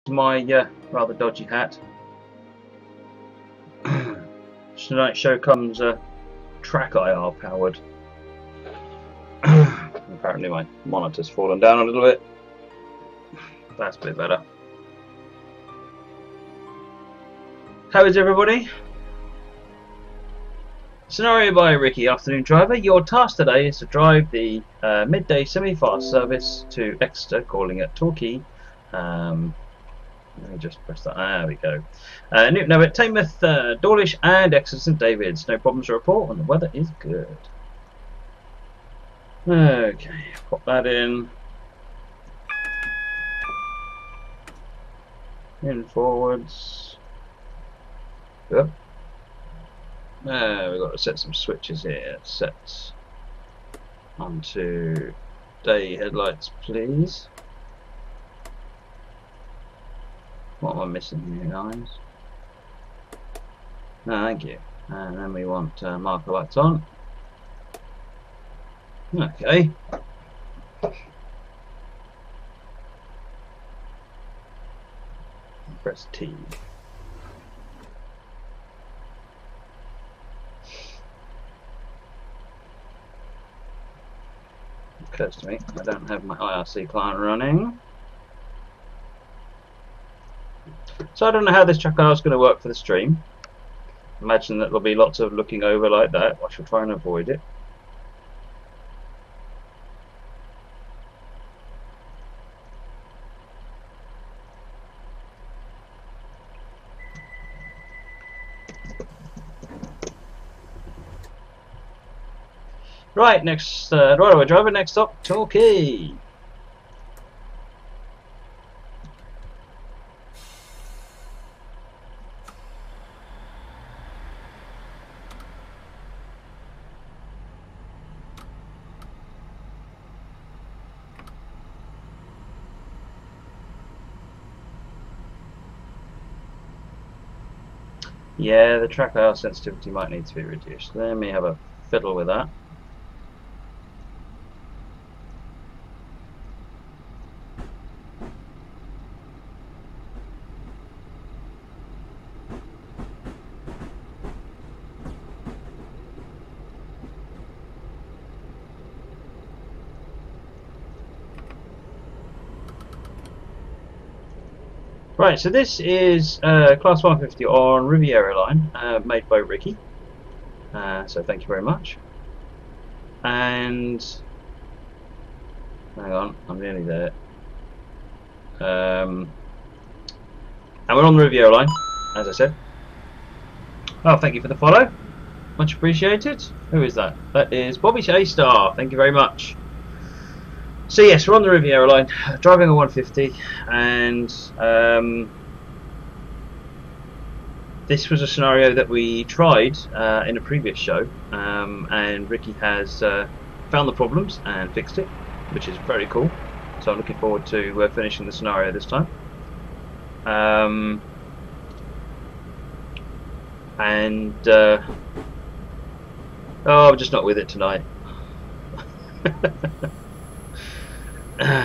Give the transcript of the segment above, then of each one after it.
my rather dodgy hat. Tonight's show comes track IR powered. Apparently my monitor's fallen down a little bit. That's a bit better. How is everybody? Scenario by Ricky, afternoon driver. Your task today is to drive the midday semi-fast service to Exeter, calling at Torquay. Let me just press that. There we go. Newton Abbot, Taymouth, Dawlish, and Exeter St David's. No problems to report, and the weather is good. Okay, pop that in. In forwards. Yep. We've got to set some switches here. Set onto day headlights, please. What am I missing here, guys? No, thank you. And then we want marker lights on. Okay. Press T. Occurs to me, I don't have my IRC client running. So I don't know how this track IR is going to work for the stream. Imagine that there'll be lots of looking over like that. I shall try and avoid it. Right, next, right away driver, next stop, Torquay. Yeah, the track IR sensitivity might need to be reduced. Let me have a fiddle with that. Right, so this is Class 150 on Riviera Line, made by Rickey. So thank you very much. And hang on, I'm nearly there. And we're on the Riviera Line, as I said. Oh, thank you for the follow, much appreciated. Who is that? That is Bobby A-Star. Thank you very much. So yes, we're on the Riviera Line, driving a 150, and this was a scenario that we tried in a previous show, and Ricky has found the problems and fixed it, which is very cool. So I'm looking forward to finishing the scenario this time. Oh, I'm just not with it tonight.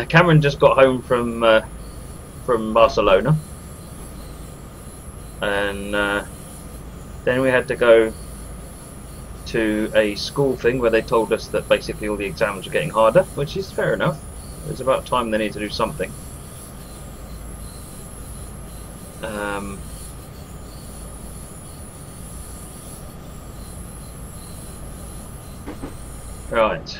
Cameron just got home from Barcelona, and then we had to go to a school thing where they told us that basically all the exams were getting harder, which is fair enough. It's about time they need to do something. Right.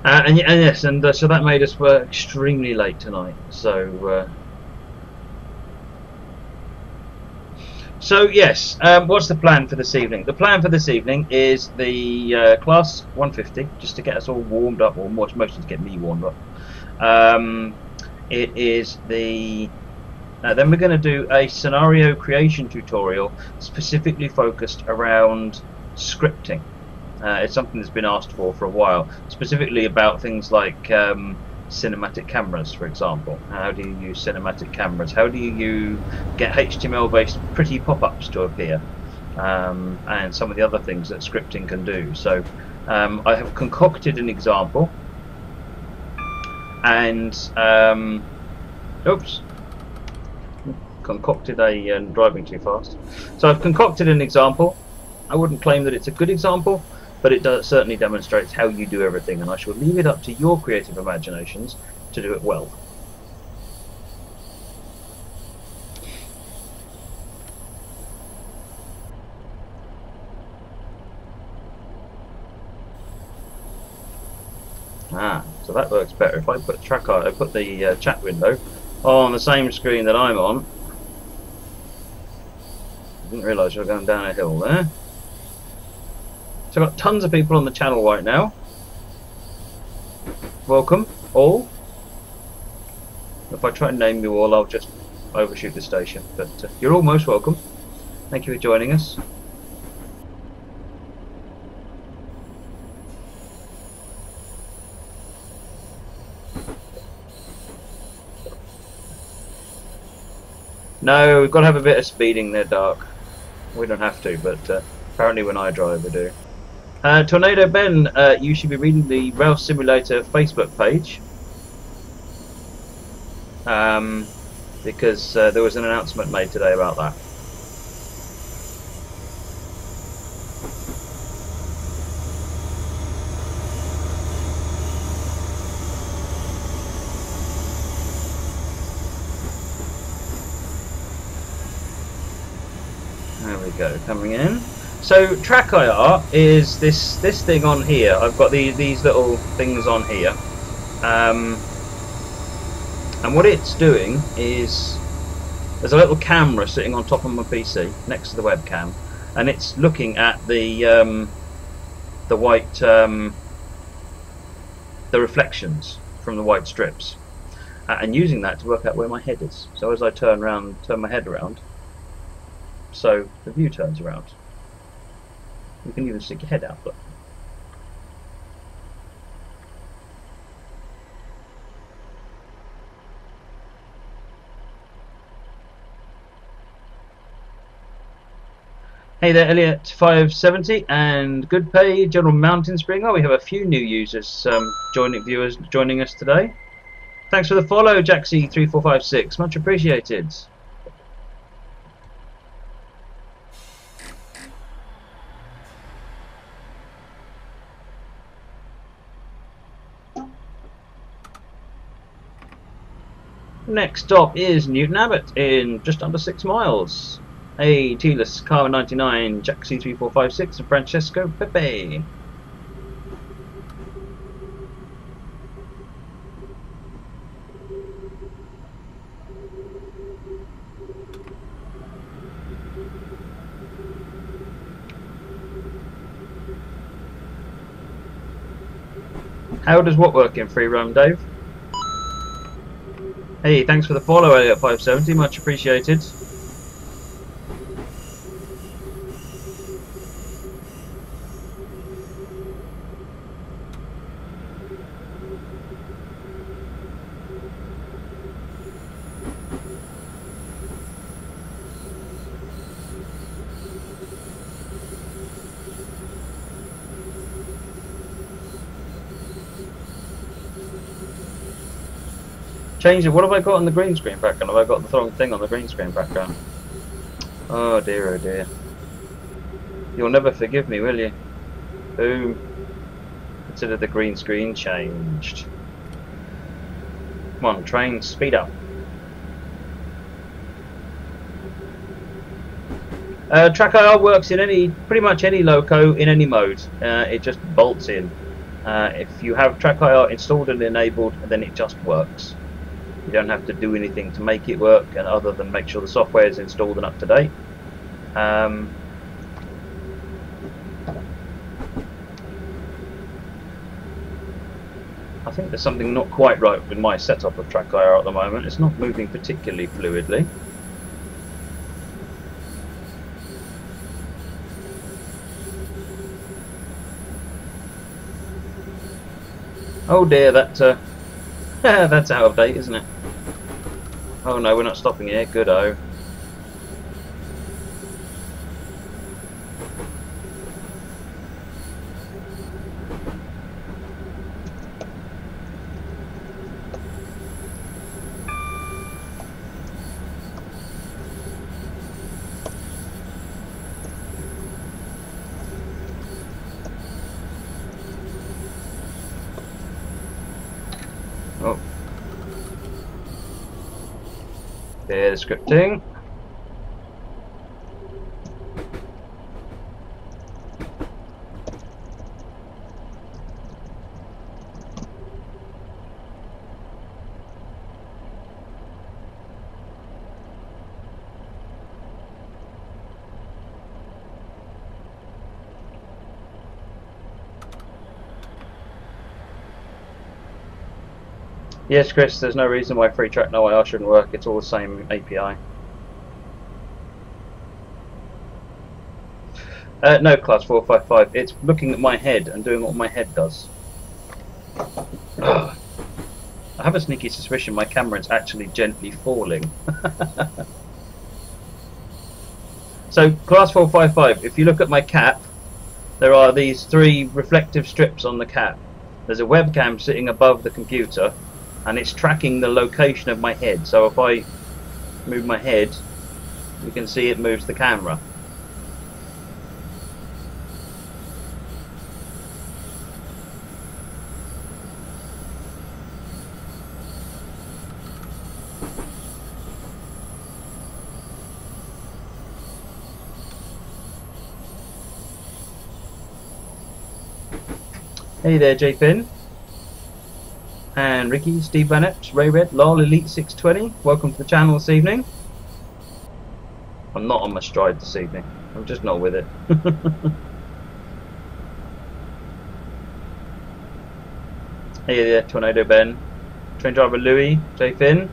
And yes, and so that made us work extremely late tonight. So yes, what's the plan for this evening? The plan for this evening is the Class 150, just to get us all warmed up, or mostly to get me warmed up. It is the then we're going to do a scenario creation tutorial specifically focused around scripting. It's something that's been asked for a while, specifically about things like cinematic cameras, for example. How do you use cinematic cameras? How do you get HTML-based pretty pop-ups to appear? And some of the other things that scripting can do. So I have concocted an example, and oops, concocted a driving too fast. So I've concocted an example. I wouldn't claim that it's a good example, but it certainly demonstrates how you do everything, and I shall leave it up to your creative imaginations to do it well. So that works better. If I put the chat window on the same screen that I'm on. I didn't realise you were going down a hill there. So I've got tons of people on the channel right now. Welcome, all. If I try and name you all, I'll just overshoot the station. But you're all most welcome. Thank you for joining us. No, we've got to have a bit of speeding there, Dark. We don't have to, but apparently when I drive we do. Tornado Ben, you should be reading the Rail Simulator Facebook page. Because there was an announcement made today about that. There we go, coming in. So track IR is this thing on here. I've got these little things on here, and what it's doing is there's a little camera sitting on top of my PC next to the webcam, and it's looking at the white the reflections from the white strips, and using that to work out where my head is. So as I turn my head around, so the view turns around. You can even stick your head out, look. Hey there, Elliot570 and Good Pay, General Mountain Springer. We have a few new users joining us today. Thanks for the follow, Jaxie3456. Much appreciated. Next stop is Newton Abbot in just under 6 miles. Hey, Telis, Carmen 99, Jaxie3456 and Francesco Pepe. How does what work in free roam, Dave? Hey, thanks for the follow, Elliot570, much appreciated. Change it. What have I got on the green screen background? Have I got the wrong thing on the green screen background? Oh dear, oh dear. You'll never forgive me, will you? Boom. Consider the green screen changed. Come on, train, speed up. Track IR works in pretty much any loco in any mode. It just bolts in. If you have Track IR installed and enabled, then it just works. You don't have to do anything to make it work, and other than make sure the software is installed and up to date. I think there's something not quite right with my setup of Track IR at the moment. It's not moving particularly fluidly. Oh dear, that's out of date, isn't it? Oh no, we're not stopping here. Good-o. Clear the scripting. Yes, Chris, there's no reason why free track no IR shouldn't work. It's all the same API. No, class 455. It's looking at my head and doing what my head does. Ugh. I have a sneaky suspicion my camera is actually gently falling. So, class 455, if you look at my cap, there are these 3 reflective strips on the cap. There's a webcam sitting above the computer, and it's tracking the location of my head. So if I move my head, you can see it moves the camera. Hey there, J Finn. And Ricky, Steve Bennett, Ray Red, Lol, Elite 620. Welcome to the channel this evening. I'm not on my stride this evening. I'm just not with it. Hey there, Tornado Ben. Train driver Louis, J Finn.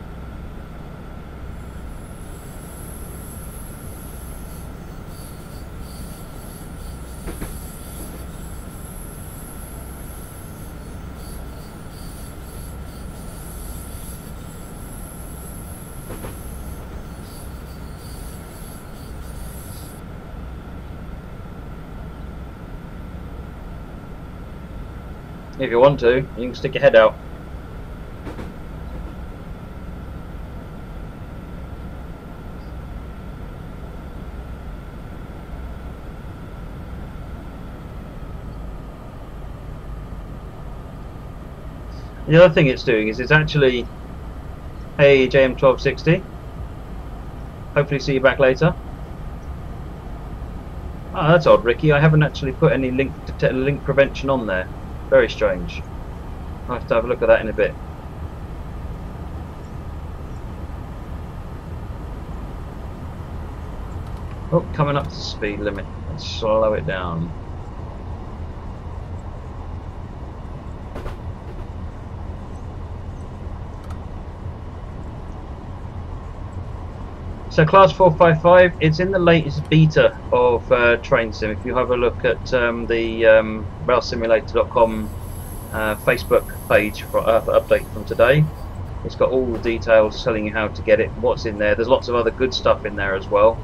If you want to, you can stick your head out. The other thing it's doing is it's actually, hey JM1260, hopefully see you back later. Oh, that's odd, Ricky. I haven't actually put any link prevention on there. Very strange. I'll have to have a look at that in a bit. Oh, coming up to the speed limit. Let's slow it down. So class 455, it's in the latest beta of TrainSim. If you have a look at the railsimulator.com Facebook page for update from today, it's got all the details telling you how to get it, what's in there. There's lots of other good stuff in there as well.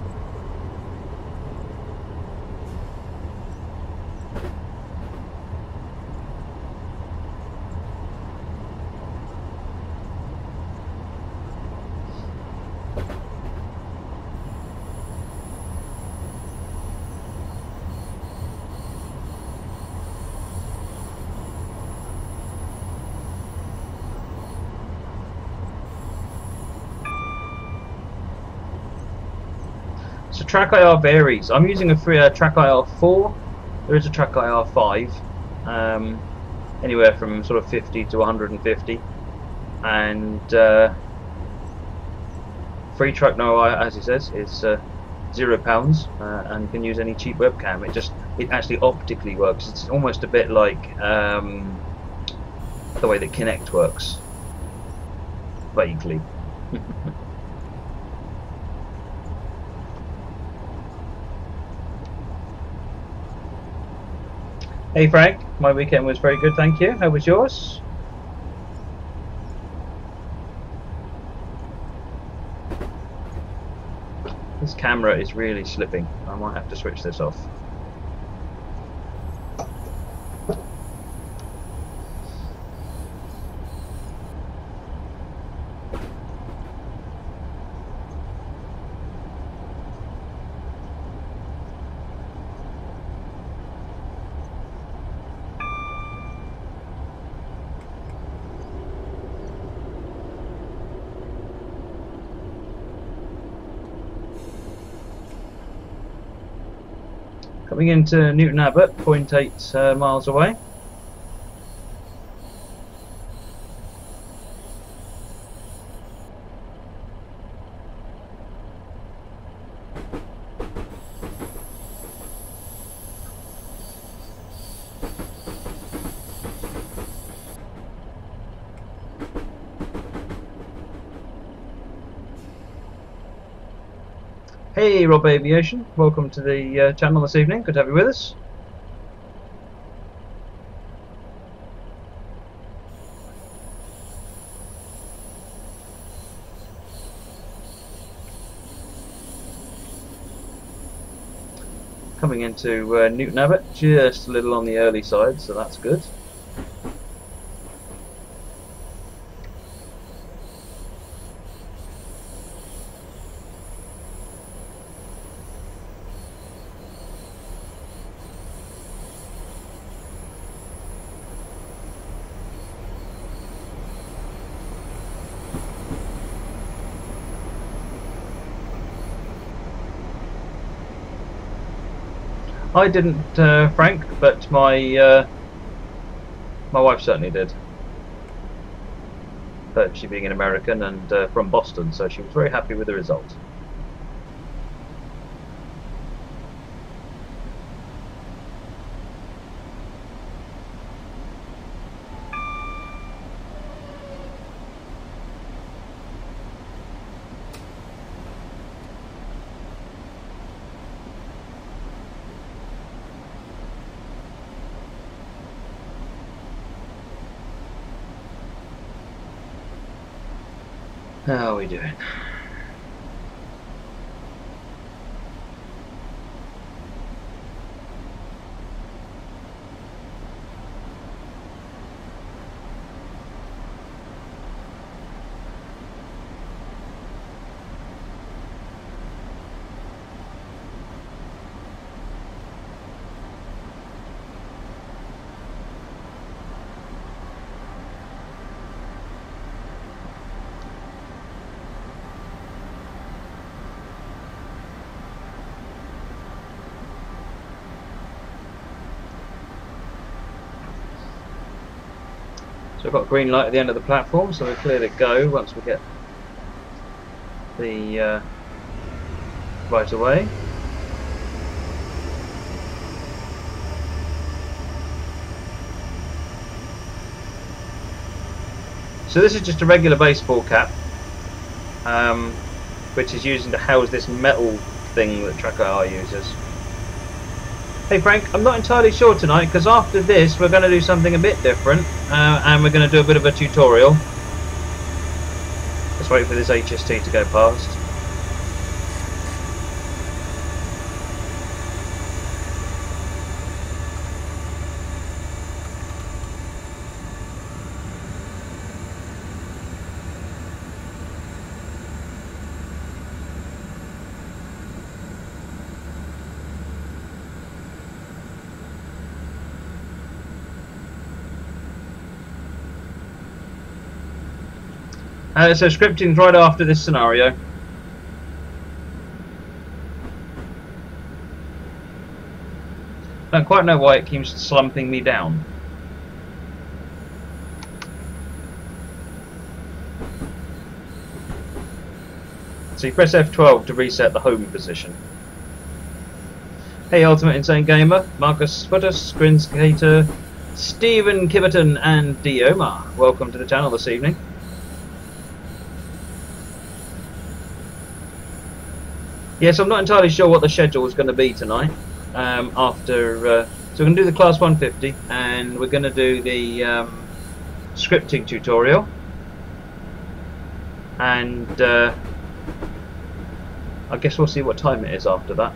So track IR varies. I'm using a free track IR 4. There is a track IR 5, anywhere from sort of 50 to 150, and free track no IR, as it says, is £0, and you can use any cheap webcam. It actually optically works. It's almost a bit like the way that Kinect works, vaguely. Hey Frank, my weekend was very good, thank you. How was yours? This camera is really slipping. I might have to switch this off. Coming into Newton Abbot, 0.8 miles away. Hey Rob Aviation, welcome to the channel this evening, good to have you with us. Coming into Newton Abbot, just a little on the early side, so that's good. I didn't, Frank, but my wife certainly did. But she being an American and from Boston, so she was very happy with the result. How are we doing? So I've got a green light at the end of the platform, so we're clear to go once we get the right away. So this is just a regular baseball cap, which is using to house this metal thing that Track IR uses. Hey Frank, I'm not entirely sure tonight because after this we're going to do something a bit different and we're going to do a bit of a tutorial. Let's wait for this HST to go past. So scripting's right after this scenario. Don't quite know why it keeps slumping me down. So you press F12 to reset the home position. Hey Ultimate Insane Gamer, Marcus Footus, Grin Skater, Stephen Kiverton and Dioma. Welcome to the channel this evening. Yes, I'm not entirely sure what the schedule is going to be tonight. So we're going to do the Class 150 and we're going to do the scripting tutorial. And I guess we'll see what time it is after that.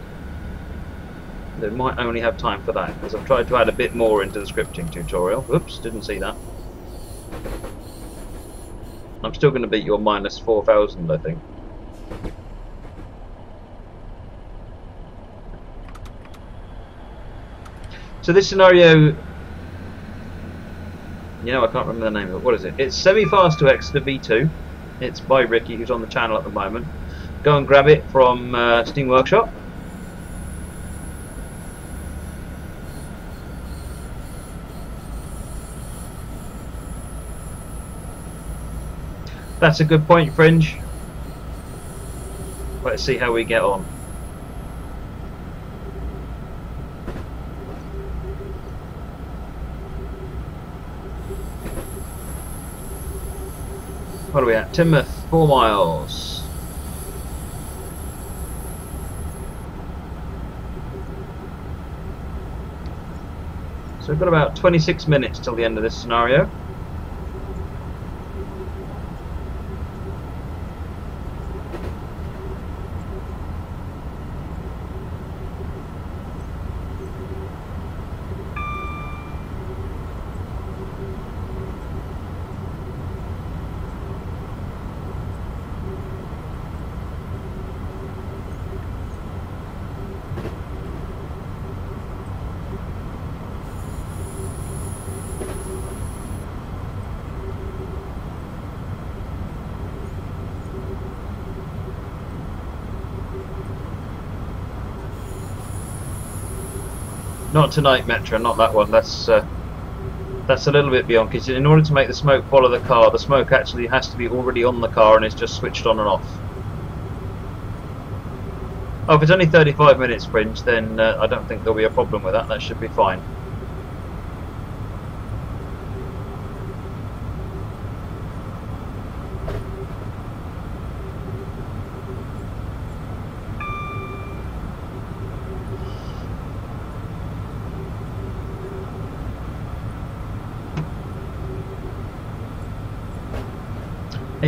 They might only have time for that because I've tried to add a bit more into the scripting tutorial. Oops, didn't see that. I'm still going to beat your minus 4,000, I think. So this scenario, you know, I can't remember the name of it. What is it? It's semi-fast to Exeter V2. It's by Rickey, who's on the channel at the moment. Go and grab it from Steam Workshop. That's a good point, Fringe. Let's see how we get on. What are we at? Timoth, 4 miles. So we've got about 26 minutes till the end of this scenario. Not tonight, Metra, not that one. That's a little bit beyond, because in order to make the smoke follow the car, the smoke actually has to be already on the car and it's just switched on and off. Oh, if it's only 35 minutes, Fringe, then I don't think there'll be a problem with that. That should be fine.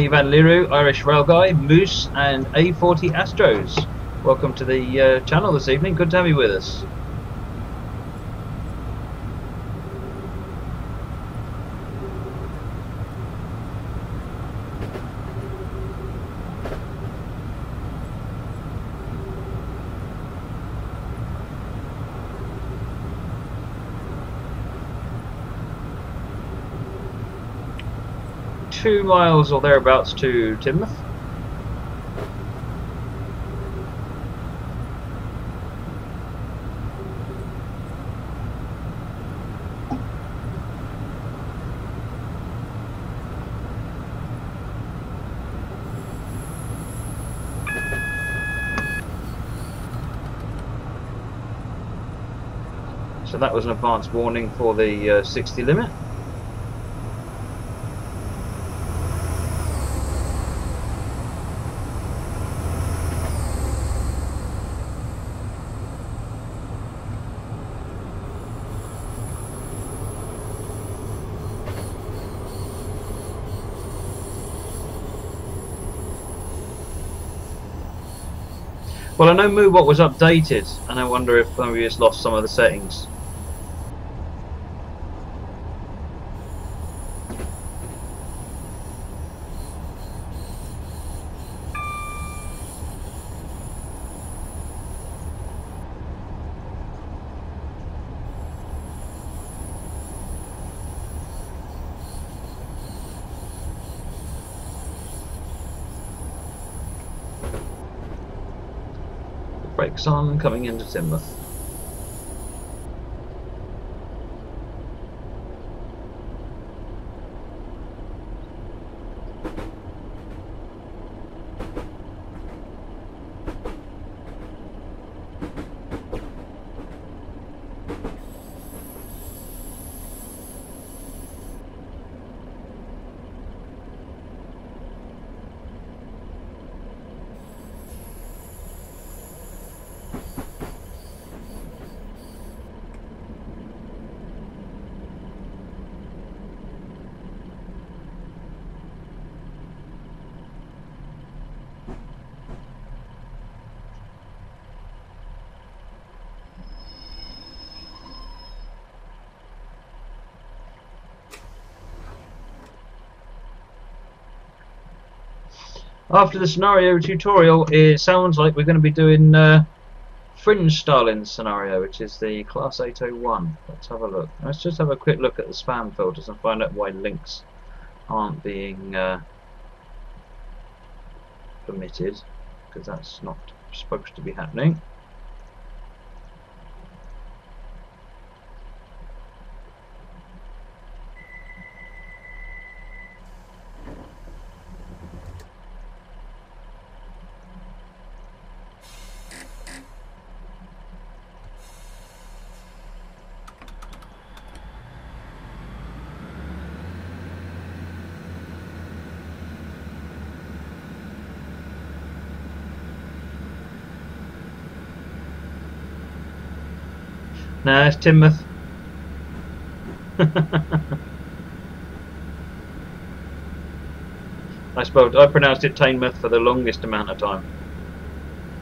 Van Liru, Irish Rail Guy, Moose, and A40 Astros. Welcome to the channel this evening. Good to have you with us. Two miles or thereabouts to Timoth. So that was an advance warning for the 60 limit. Well, I know MooBot was updated, and I wonder if maybe it's lost some of the settings. Brakes on, coming into Timoth. After the scenario tutorial, it sounds like we're going to be doing Fringe Stalin's scenario, which is the Class 801. Let's have a look. Let's just have a quick look at the spam filters and find out why links aren't being permitted, because that's not supposed to be happening. No, it's Teignmouth. I pronounced it Teignmouth for the longest amount of time,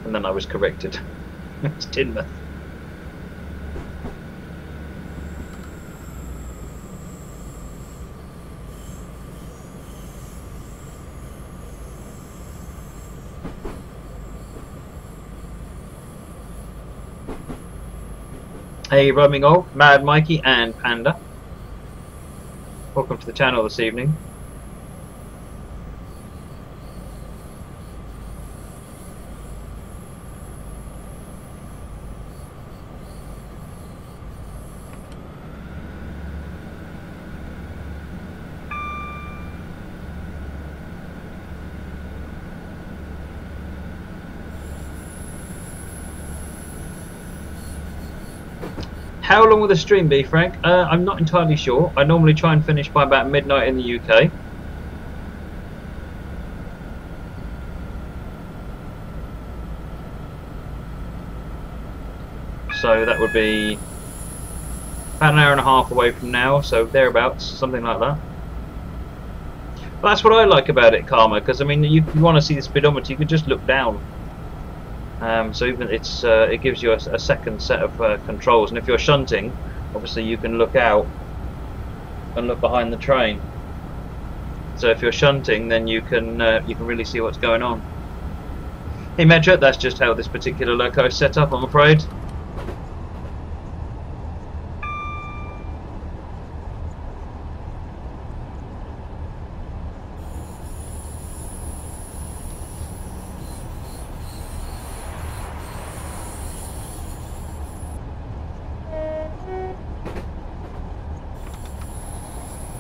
and then I was corrected. It's Teignmouth. Hey, roaming old, Mad Mikey and Panda. Welcome to the channel this evening. How long will the stream be, Frank? I'm not entirely sure. I normally try and finish by about midnight in the UK. So that would be about an hour and a half away from now, so thereabouts, something like that. But that's what I like about it, Karma, because I mean, you want to see the speedometer, you could just look down. So even it gives you a second set of controls, and if you're shunting, obviously you can look out and look behind the train. So if you're shunting, then you can really see what's going on. Hey Metro, that's just how this particular loco is set up, I'm afraid.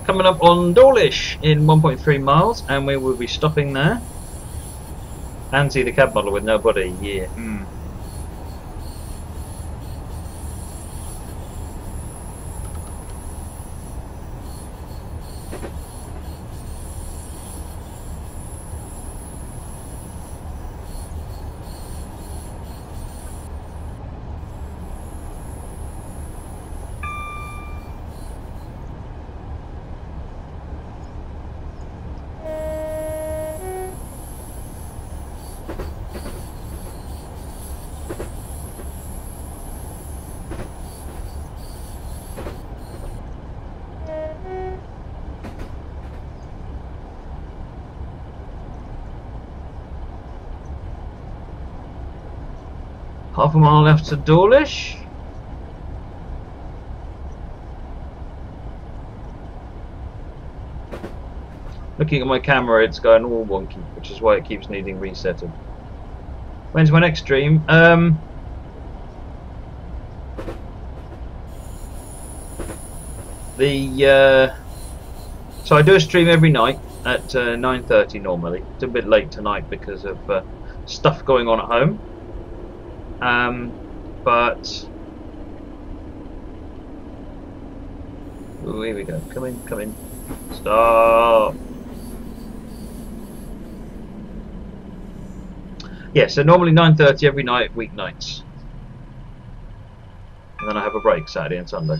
Coming up on Dawlish in 1.3 miles, and we will be stopping there and see the cab model with nobody. Yeah. Half a mile left to Dawlish. Looking at my camera, it's going all wonky, which is why it keeps needing resetting. When's my next stream? So I do a stream every night at 9:30 normally. It's a bit late tonight because of stuff going on at home. But ooh, here we go. Come in, come in. Stop. Yeah, so normally 9:30 every night, weeknights, and then I have a break Saturday and Sunday.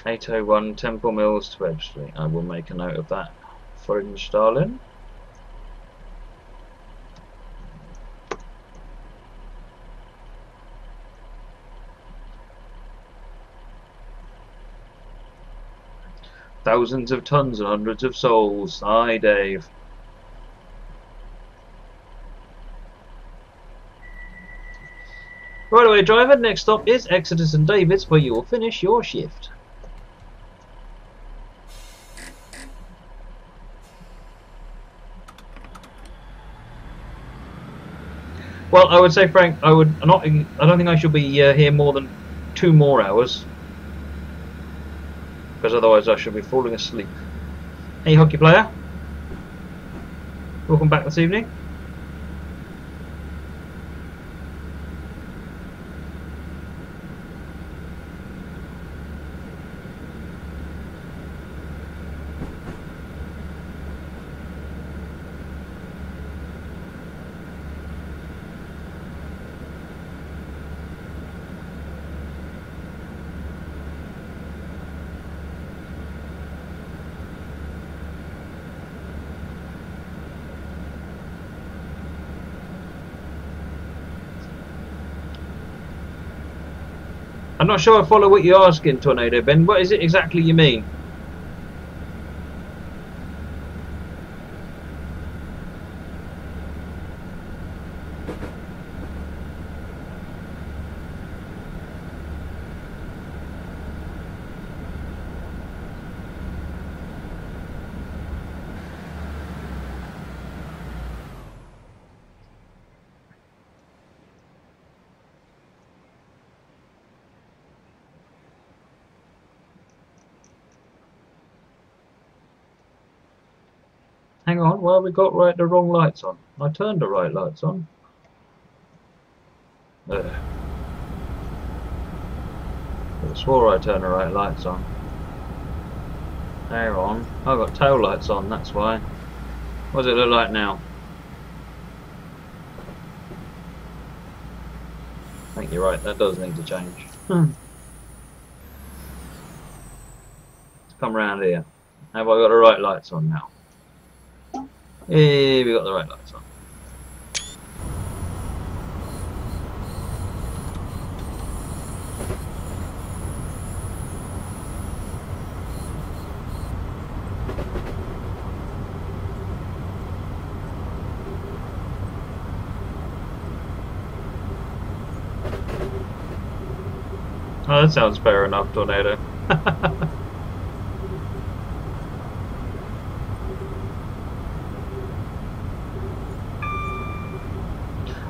(801) Temple Mills to Webb Street. I will make a note of that. Foreign Stalin. Thousands of tons and hundreds of souls. Hi, Dave. Right away, driver. Next stop is Exeter St David's, where you will finish your shift. Well, I would say, Frank, I don't think I should be here more than 2 more hours, because otherwise I should be falling asleep. Hey, hockey player. Welcome back this evening. I'm not sure I follow what you're asking, Tornado Ben. What is it exactly you mean? Hang on, well, we got the wrong lights on. I turned the right lights on. Ugh. I swore I turned the right lights on. They're on. I've got tail lights on, that's why. What does it look like now? I think you're right, that does need to change. Let's come round here. Have I got the right lights on now? Yeah, we got the right lights on. Oh, that sounds fair enough, Tornado.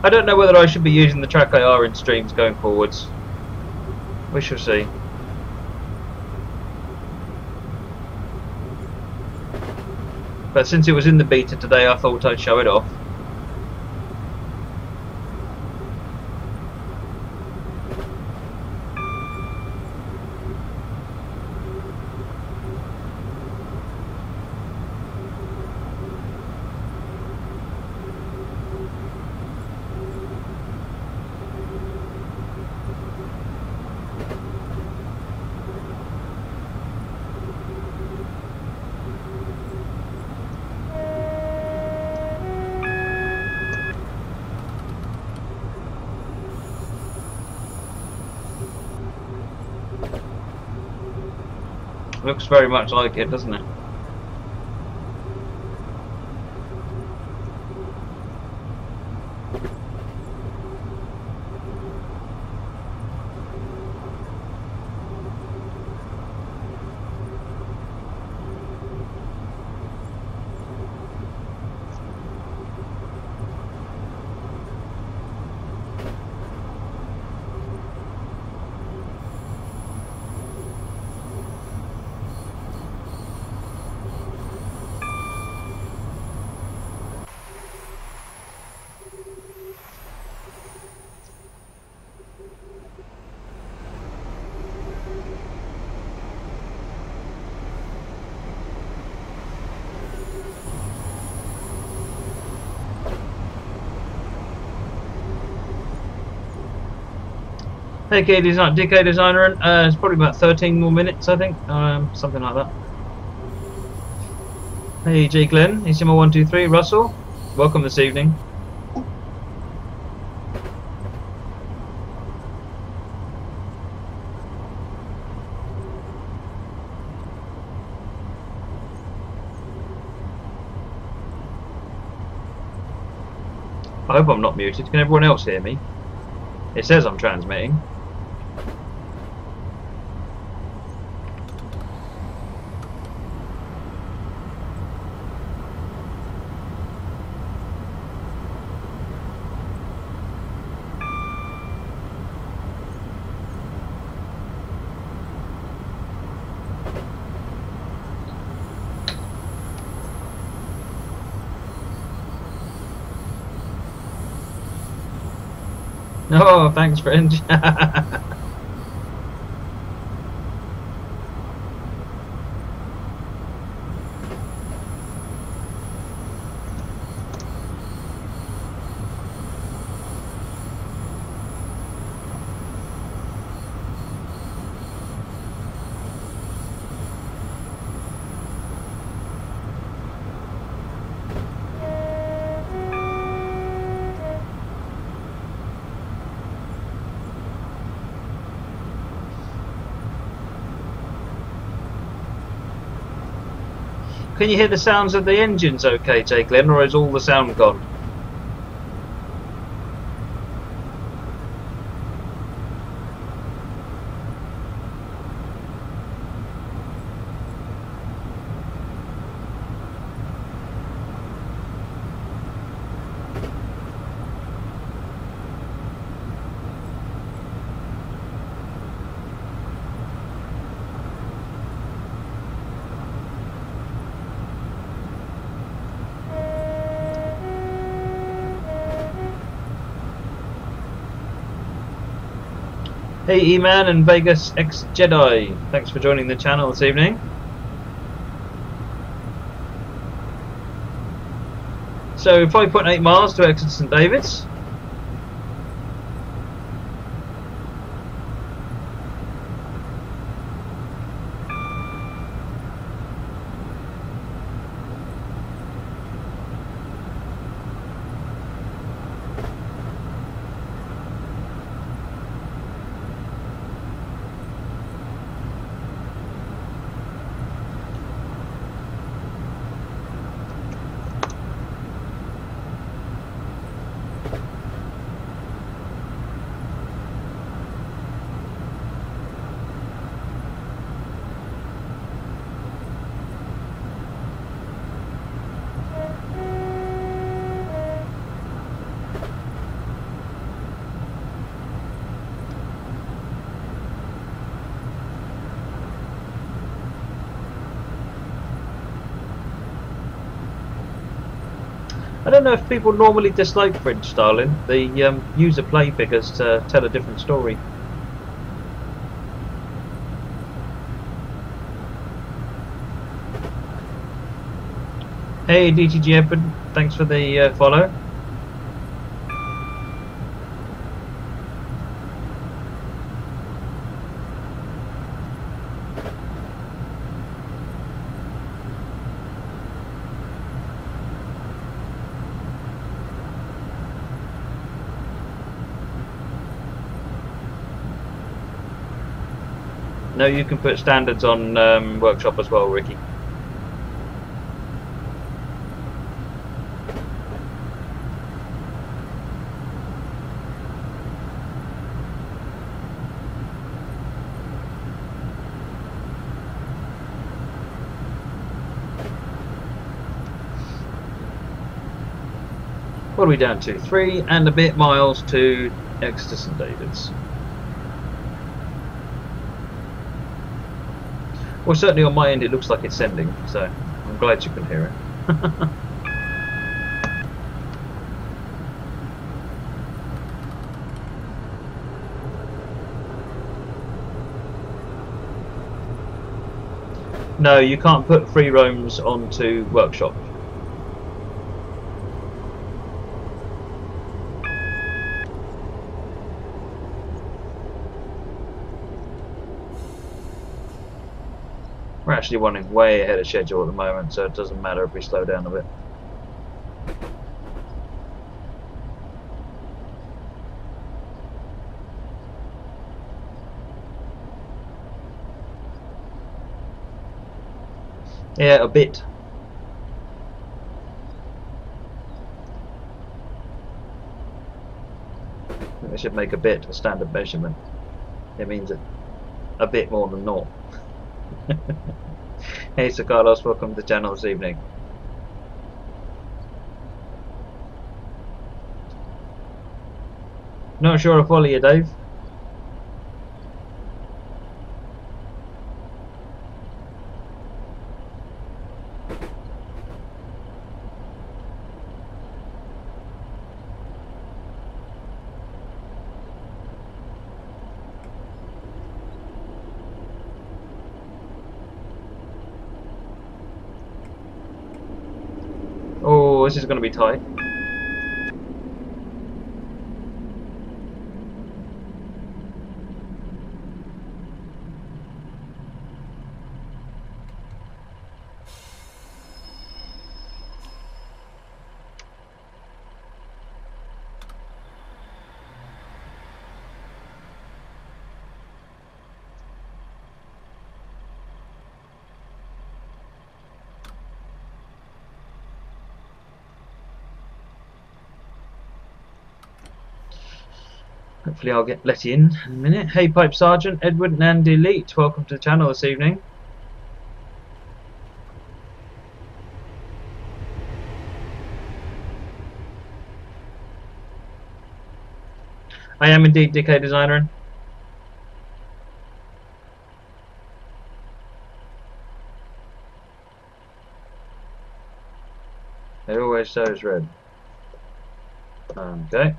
I don't know whether I should be using the track IR in streams going forwards. We shall see. But since it was in the beta today, I thought I'd show it off. Looks very much like it, doesn't it? Hey DK Designer, it's probably about 13 more minutes, I think, something like that. Hey G Glenn, ECMO123, Russell, welcome this evening. I hope I'm not muted. Can everyone else hear me? It says I'm transmitting. Oh, thanks, friend. Can you hear the sounds of the engines okay, Jay Glenn, or is all the sound gone? Hey E-Man and Vegas X Jedi, thanks for joining the channel this evening. So 5.8 miles to Exeter St David's. I don't know if people normally dislike French styling. They use a play figures to tell a different story. Hey DTG Edward, thanks for the follow. No, you can put standards on workshop as well, Ricky. What are we down to? 3 and a bit miles to Exeter St David's. Well, certainly on my end it looks like it's sending, so I'm glad you can hear it. No, you can't put free roams onto workshop. We're actually running way ahead of schedule at the moment, so it doesn't matter if we slow down a bit. Yeah, a bit. I think they should make a bit a standard measurement. It means a bit more than naught. Hey Sir Carlos, welcome to the channel this evening. Not sure I follow you, Dave. Oh, this is going to be tight. Hopefully I'll get let in a minute. Hey Pipe Sergeant, Edward and Andy Elite, welcome to the channel this evening. I am indeed DK Designer. It always shows red. Okay.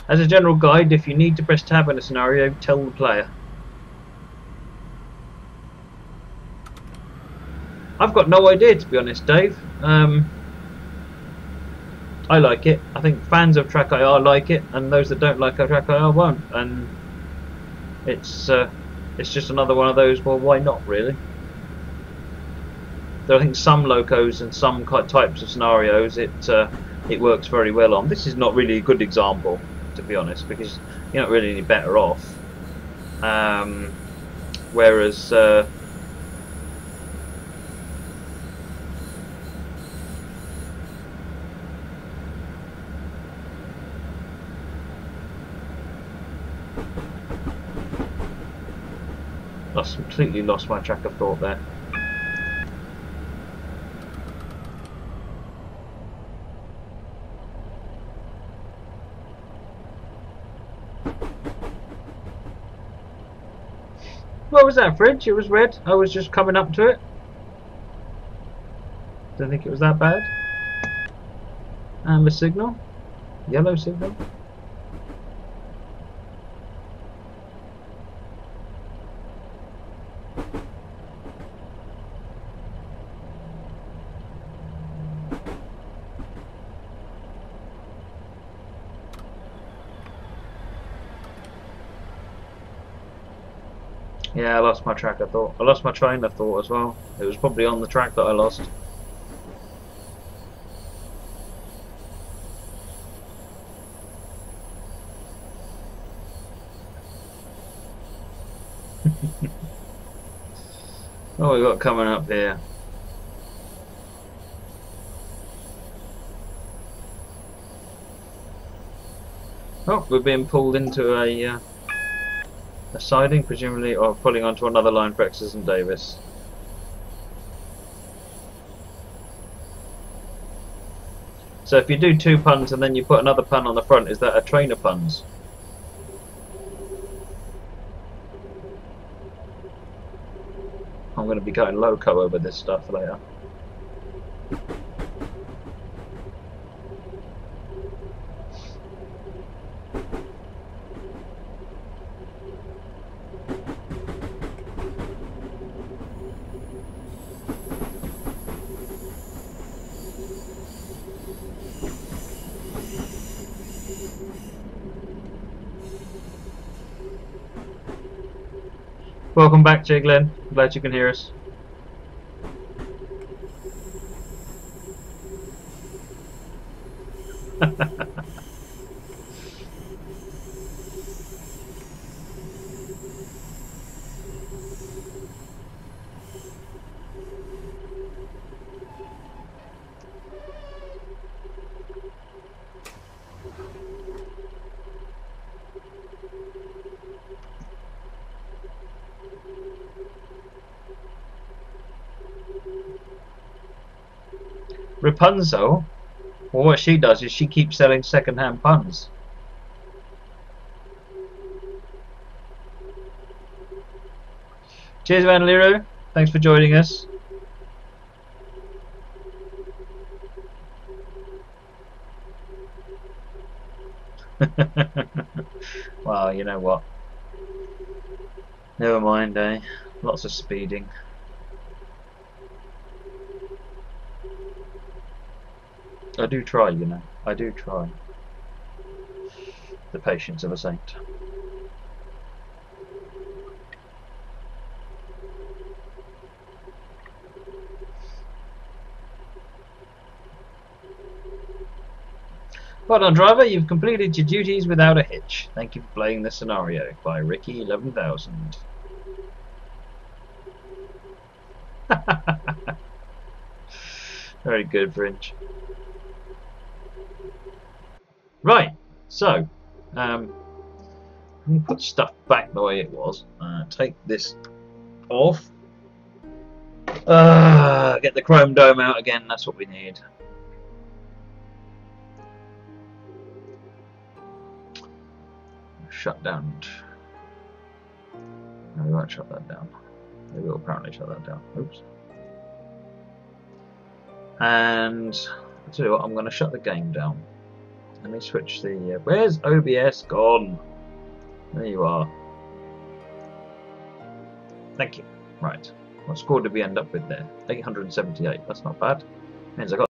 As a general guide, if you need to press tab in a scenario, tell the player. I've got no idea, to be honest, Dave. I like it. I think fans of Track IR like it, and those that don't like Track IR won't. And it's just another one of those. Well, why not, really? I think some locos and some types of scenarios it works very well on. This is not really a good example, to be honest, because you're not really any better off. Whereas completely lost my track of thought there. What was that, Fridge? It was red. I was just coming up to it. Don't think it was that bad. Amber signal. Yellow signal. Yeah, I lost my track of thought. I lost my train of thought as well. It was probably on the track that I lost. What we got coming up here? Oh, we're being pulled into a siding, presumably, or pulling onto another line for Exeter and Davis. So if you do 2 puns and then you put another pun on the front, is that a train of puns? I'm going to be going loco over this stuff later. Welcome back, Jiglin. Glad you can hear us. Rapunzel, well, what she does is she keeps selling second-hand puns. Cheers, Van Lero. Thanks for joining us. Well, you know what? Never mind, eh? Lots of speeding. I do try, you know. I do try. The patience of a saint. Well done, driver. You've completed your duties without a hitch. Thank you for playing this scenario by Rickey 11,000. Very good, Fringe. Right, so Let me put stuff back the way it was. Take this off. Get the chrome dome out again. That's what we need. Shut down. No, we won't shut that down. We will apparently shut that down. Oops. And I'll tell you what, I'm going to shut the game down. Let me switch the. Where's OBS gone? There you are. Thank you. Right. What score did we end up with there? 878. That's not bad. Means I got